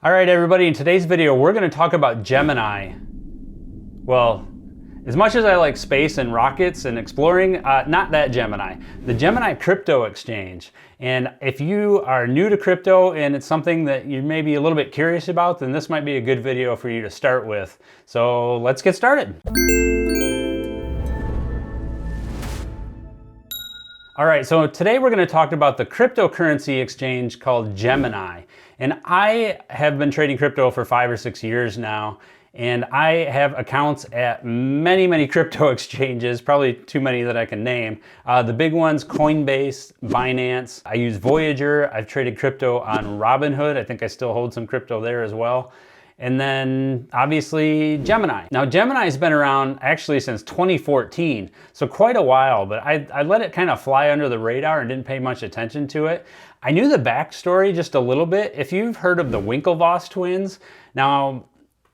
All right, everybody, in today's video, we're gonna talk about Gemini. Well, as much as I like space and rockets and exploring, not that Gemini. The Gemini crypto exchange. And if you are new to crypto and it's something that you may be a little bit curious about, then this might be a good video for you to start with. So let's get started. All right, so today we're going to talk about the cryptocurrency exchange called Gemini. And I have been trading crypto for 5 or 6 years now, and I have accounts at many crypto exchanges, probably too many that I can name. The big ones, Coinbase, Binance. I use Voyager. I've traded crypto on Robinhood. I think I still hold some crypto there as well. And then obviously Gemini. Now Gemini's been around actually since 2014, so quite a while, but I let it kind of fly under the radar and didn't pay much attention to it. I knew the backstory just a little bit. If you've heard of the Winklevoss twins, now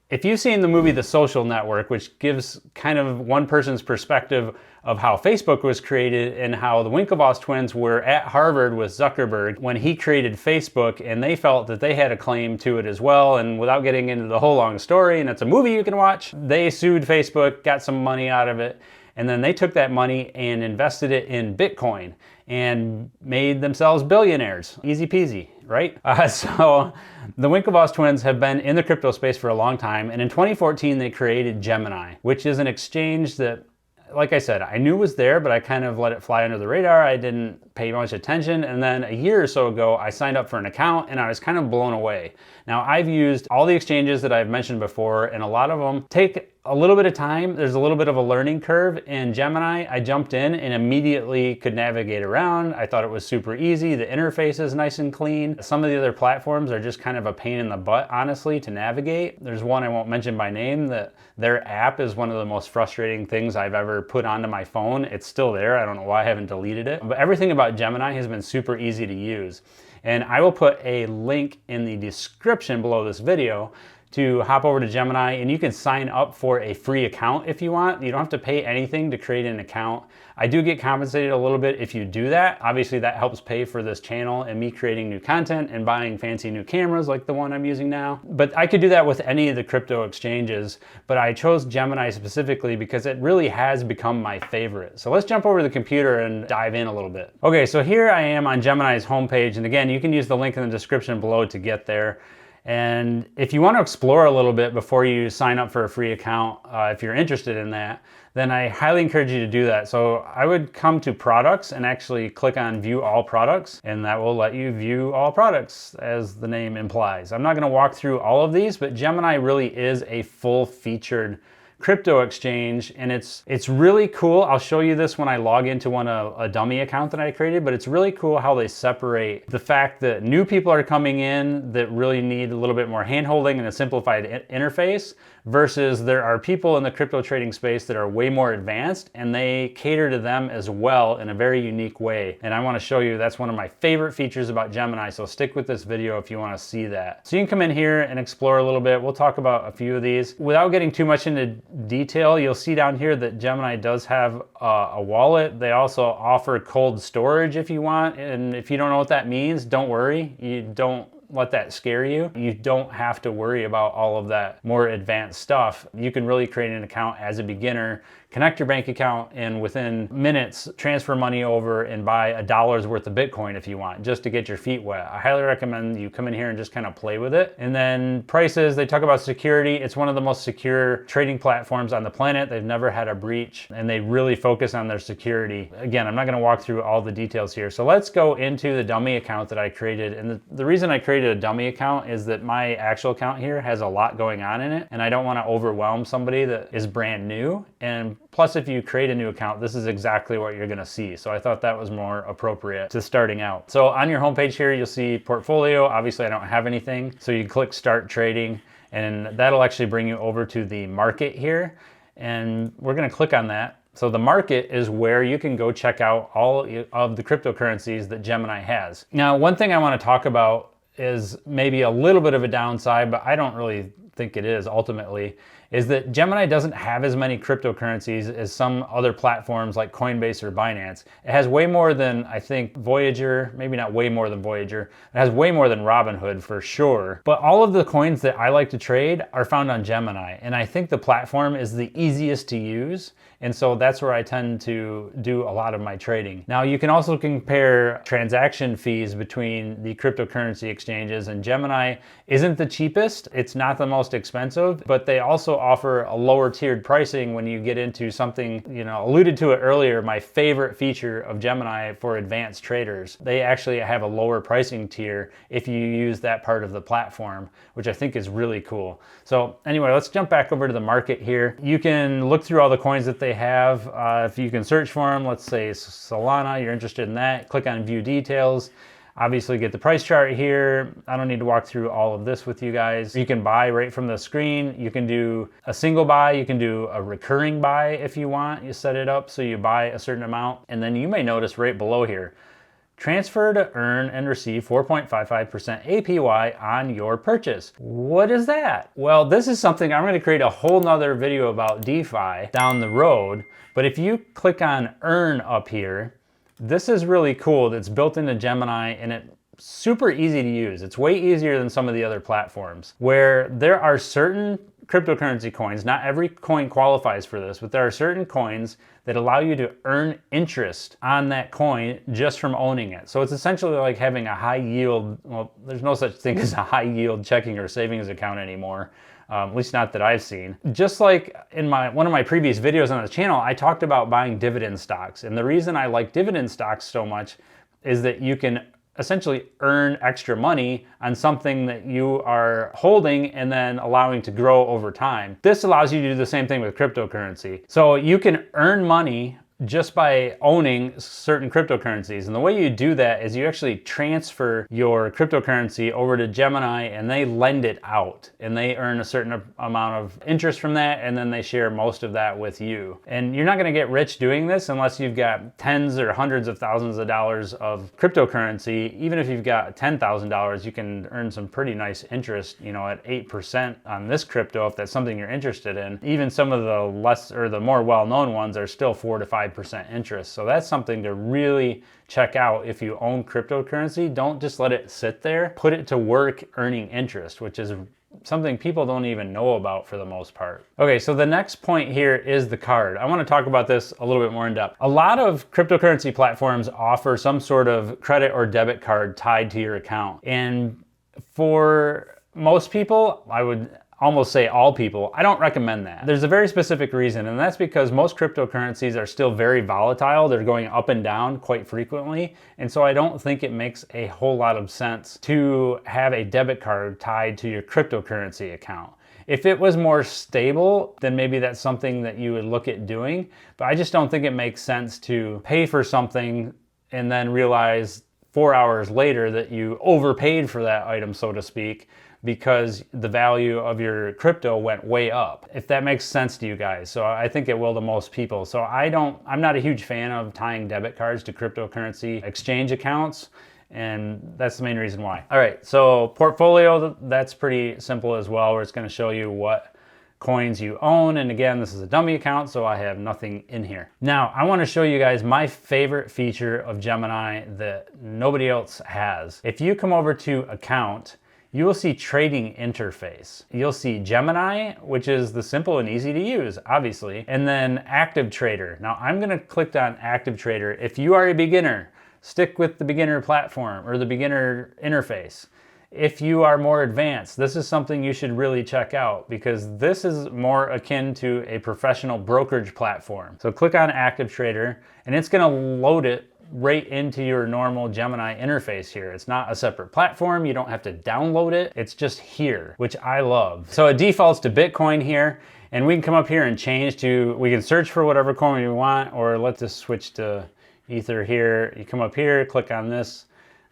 if you've seen the movie The Social Network, which gives kind of one person's perspective of how Facebook was created and how the Winklevoss twins were at Harvard with Zuckerberg when he created Facebook, and they felt that they had a claim to it as well. And without getting into the whole long story, and it's a movie you can watch, they sued Facebook, got some money out of it, and then they took that money and invested it in Bitcoin and made themselves billionaires. Easy peasy, right? So the Winklevoss twins have been in the crypto space for a long time, and in 2014 they created Gemini, which is an exchange that, like I said, I knew was there, but I kind of let it fly under the radar. I didn't pay much attention. And then a year or so ago, I signed up for an account and I was kind of blown away. Now, I've used all the exchanges that I've mentioned before, and a lot of them take a little bit of time. There's a little bit of a learning curve. In Gemini, I jumped in and immediately could navigate around. I thought it was super easy. The interface is nice and clean. Some of the other platforms are just kind of a pain in the butt, honestly, to navigate. There's one I won't mention by name that their app is one of the most frustrating things I've ever put onto my phone. It's still there. I don't know why I haven't deleted it. But everything about Gemini has been super easy to use. And I will put a link in the description below this video to hop over to Gemini, and you can sign up for a free account if you want. You don't have to pay anything to create an account. I do get compensated a little bit if you do that. Obviously that helps pay for this channel and me creating new content and buying fancy new cameras like the one I'm using now. But I could do that with any of the crypto exchanges, but I chose Gemini specifically because it really has become my favorite. So let's jump over to the computer and dive in a little bit. Okay, so here I am on Gemini's homepage, and again, you can use the link in the description below to get there. And if you want to explore a little bit before you sign up for a free account, if you're interested in that, then I highly encourage you to do that. So I would come to products and actually click on view all products, and that will let you view all products, as the name implies. I'm not going to walk through all of these, but Gemini really is a full-featured crypto exchange, and it's really cool. I'll show you this when I log into a dummy account that I created, but it's really cool how they separate the fact that new people are coming in that really need a little bit more hand-holding and a simplified interface, versus there are people in the crypto trading space that are way more advanced, and they cater to them as well in a very unique way. And I want to show you, that's one of my favorite features about Gemini, so stick with this video if you want to see that. So you can come in here and explore a little bit. We'll talk about a few of these. Without getting too much into detail, you'll see down here that Gemini does have a wallet. They also offer cold storage if you want, and if you don't know what that means, don't worry. You don't let that scare you. You don't have to worry about all of that more advanced stuff. You can really create an account as a beginner, connect your bank account, and within minutes transfer money over and buy $1 worth of Bitcoin if you want, just to get your feet wet. I highly recommend you come in here and just kind of play with it. And then prices, they talk about security. It's one of the most secure trading platforms on the planet. They've never had a breach, and they really focus on their security. Again, I'm not going to walk through all the details here. So let's go into the dummy account that I created. And the reason I created a dummy account is that my actual account here has a lot going on in it, and I don't want to overwhelm somebody that is brand new. And plus, if you create a new account, this is exactly what you're going to see. So I thought that was more appropriate to starting out. So on your homepage here, you'll see portfolio. Obviously, I don't have anything. So you click start trading, and that'll actually bring you over to the market here. And we're going to click on that. So the market is where you can go check out all of the cryptocurrencies that Gemini has. Now, one thing I want to talk about is maybe a little bit of a downside, but I don't really think it is ultimately, is that Gemini doesn't have as many cryptocurrencies as some other platforms like Coinbase or Binance. It has way more than, I think, Voyager, maybe not way more than Voyager. It has way more than Robinhood for sure. But all of the coins that I like to trade are found on Gemini. And I think the platform is the easiest to use. And so that's where I tend to do a lot of my trading. Now you can also compare transaction fees between the cryptocurrency exchanges, and Gemini isn't the cheapest. It's not the most expensive, but they also offer a lower tiered pricing when you get into something, alluded to it earlier, my favorite feature of Gemini for advanced traders. They actually have a lower pricing tier if you use that part of the platform, which I think is really cool. So anyway, let's jump back over to the market here. You can look through all the coins that they have. If you can search for them, let's say Solana, you're interested in that, click on view details. Obviously get the price chart here. I don't need to walk through all of this with you guys. You can buy right from the screen. You can do a single buy. You can do a recurring buy if you want. You set it up so you buy a certain amount. And then you may notice right below here, transfer to earn and receive 4.55% APY on your purchase. What is that? Well, this is something I'm going to create a whole nother video about DeFi down the road. But if you click on earn up here, this is really cool. It's built into Gemini and it's super easy to use. It's way easier than some of the other platforms where there are certain cryptocurrency coins. Not every coin qualifies for this, but there are certain coins that allow you to earn interest on that coin just from owning it. So it's essentially like having a high yield, well, there's no such thing as a high yield checking or savings account anymore. At least not that I've seen. Just like in one of my previous videos on the channel, I talked about buying dividend stocks. And the reason I like dividend stocks so much is that you can essentially earn extra money on something that you are holding and then allowing to grow over time. This allows you to do the same thing with cryptocurrency. So you can earn money just by owning certain cryptocurrencies. And the way you do that is you actually transfer your cryptocurrency over to Gemini and they lend it out and they earn a certain amount of interest from that, and then they share most of that with you. And you're not going to get rich doing this unless you've got tens or hundreds of thousands of dollars of cryptocurrency. Even if you've got $10,000, you can earn some pretty nice interest, at 8% on this crypto if that's something you're interested in. Even some of the less or the more well-known ones are still 4 to 5% interest. So that's something to really check out if you own cryptocurrency. Don't just let it sit there. Put it to work earning interest, which is something people don't even know about for the most part. Okay, so the next point here is the card. I want to talk about this a little bit more in depth. A lot of cryptocurrency platforms offer some sort of credit or debit card tied to your account. And for most people, I would almost say all people, I don't recommend that. There's a very specific reason, and that's because most cryptocurrencies are still very volatile. They're going up and down quite frequently. And so I don't think it makes a whole lot of sense to have a debit card tied to your cryptocurrency account. If it was more stable, then maybe that's something that you would look at doing. But I just don't think it makes sense to pay for something and then realize 4 hours later that you overpaid for that item, so to speak, because the value of your crypto went way up, if that makes sense to you guys. So I think it will to most people. So I'm not a huge fan of tying debit cards to cryptocurrency exchange accounts, and that's the main reason why. All right, so portfolio, that's pretty simple as well, where it's gonna show you what coins you own. And again, this is a dummy account, so I have nothing in here. Now, I wanna show you guys my favorite feature of Gemini that nobody else has. If you come over to account, you will see trading interface. You'll see Gemini, which is the simple and easy to use, obviously, and then active trader. Now I'm gonna click on active trader. If you are a beginner, stick with the beginner platform or the beginner interface. If you are more advanced, this is something you should really check out because this is more akin to a professional brokerage platform. So click on active trader and it's gonna load it right into your normal Gemini interface here. It's not a separate platform. You don't have to download it. It's just here, which I love. So it defaults to Bitcoin here, and we can come up here and change to, we can search for whatever coin we want, or let's just switch to Ether here. You come up here, click on this,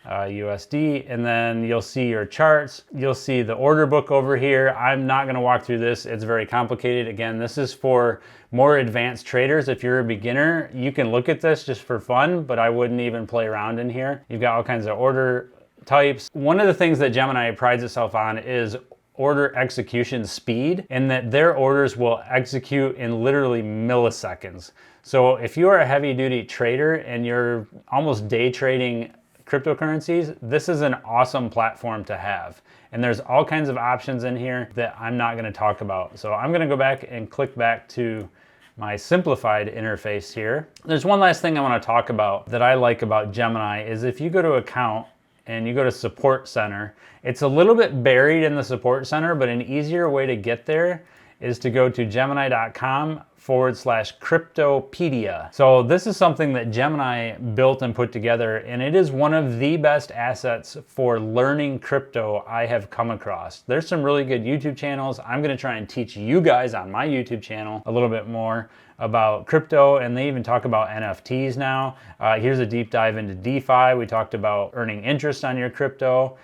USD, and then you'll see your charts. You'll see the order book over here. I'm not gonna walk through this. It's very complicated. Again, this is for more advanced traders. If you're a beginner, you can look at this just for fun, but I wouldn't even play around in here. You've got all kinds of order types. One of the things that Gemini prides itself on is order execution speed, and that their orders will execute in literally milliseconds. So if you are a heavy duty trader and you're almost day trading cryptocurrencies, this is an awesome platform to have. And there's all kinds of options in here that I'm not going to talk about. So I'm going to go back and click back to my simplified interface here. There's one last thing I want to talk about that I like about Gemini is if you go to account and you go to support center, it's a little bit buried in the support center, but an easier way to get there is to go to gemini.com/Cryptopedia. So this is something that Gemini built and put together, and it is one of the best assets for learning crypto I have come across. There's some really good YouTube channels. I'm gonna try and teach you guys on my YouTube channel a little bit more about crypto, and they even talk about NFTs now. Here's a deep dive into DeFi. We talked about earning interest on your crypto.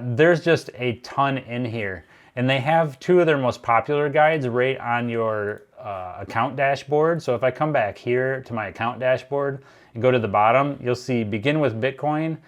There's just a ton in here. And they have two of their most popular guides right on your account dashboard. So if I come back here to my account dashboard and go to the bottom, you'll see begin with Bitcoin,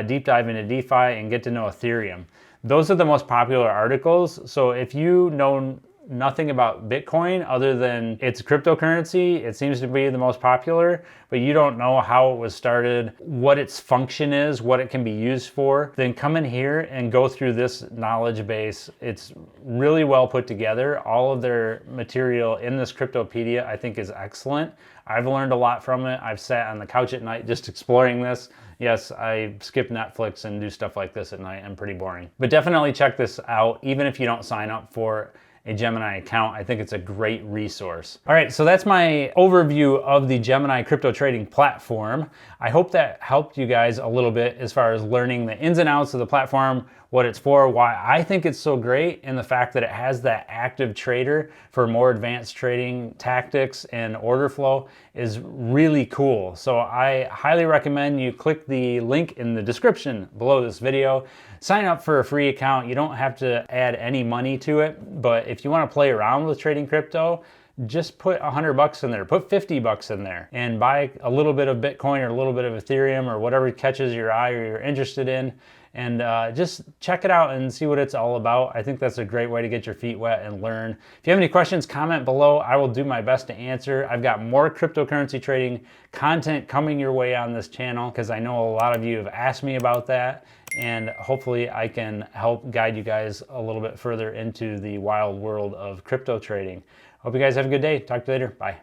deep dive into DeFi, and get to know Ethereum. Those are the most popular articles. So if you know nothing about Bitcoin other than it's cryptocurrency, it seems to be the most popular, but you don't know how it was started, what its function is, what it can be used for, then come in here and go through this knowledge base. It's really well put together. All of their material in this Cryptopedia I think is excellent. I've learned a lot from it. I've sat on the couch at night just exploring this. Yes, I skip Netflix and do stuff like this at night. I'm pretty boring. But definitely check this out, even if you don't sign up for a Gemini account. I think it's a great resource. All right, so that's my overview of the Gemini crypto trading platform. I hope that helped you guys a little bit as far as learning the ins and outs of the platform, what it's for, why I think it's so great, and the fact that it has that active trader for more advanced trading tactics and order flow is really cool. So I highly recommend you click the link in the description below this video. Sign up for a free account. You don't have to add any money to it, but if you want to play around with trading crypto, just put $100 in there, put $50 in there, and buy a little bit of Bitcoin or a little bit of Ethereum or whatever catches your eye or you're interested in, and just check it out and see what it's all about. I think that's a great way to get your feet wet and learn. If you have any questions, comment below. I will do my best to answer. I've got more cryptocurrency trading content coming your way on this channel because I know a lot of you have asked me about that, and hopefully I can help guide you guys a little bit further into the wild world of crypto trading. Hope you guys have a good day. Talk to you later. Bye.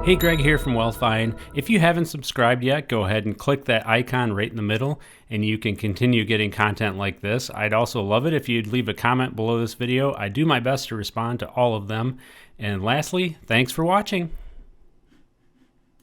Hey, Greg here from Wealthfind. If you haven't subscribed yet, go ahead and click that icon right in the middle and you can continue getting content like this. I'd also love it if you'd leave a comment below this video. I do my best to respond to all of them. And lastly, thanks for watching.